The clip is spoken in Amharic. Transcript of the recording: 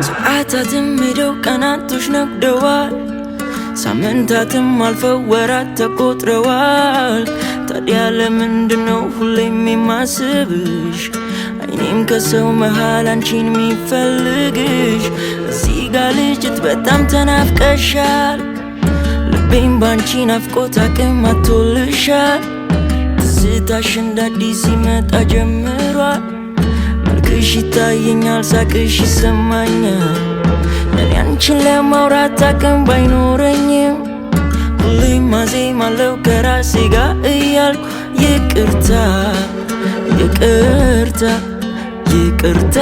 ሰዓታትም ሄደው ቀናቶች ነግደዋል ሳምንታትም አልፈው ወራት ተቆጥረዋል ታዲያ ለምንድነው ሁሌም የማስብሽ አይኔም ከሰው መሃል አንቺን የሚፈልግሽ እዚህ ጋር ልጅት በጣም ተናፍቀሻል ልቤም ባንቺ ናፍቆት አቅም አጥቶልሻል ትዝታሽ እንደ አዲስ ሲመጣ ጀምሯል መልክሽ ይታየኛል ሳቅሽ ይሰማኛል እኔ አንቺን ለማውራት አቅም ባይኖረኝም ሁሌም አዜማለሁ ከራሴ ጋር እያልኩ ይቅርታ ይቅርታ ይቅርታ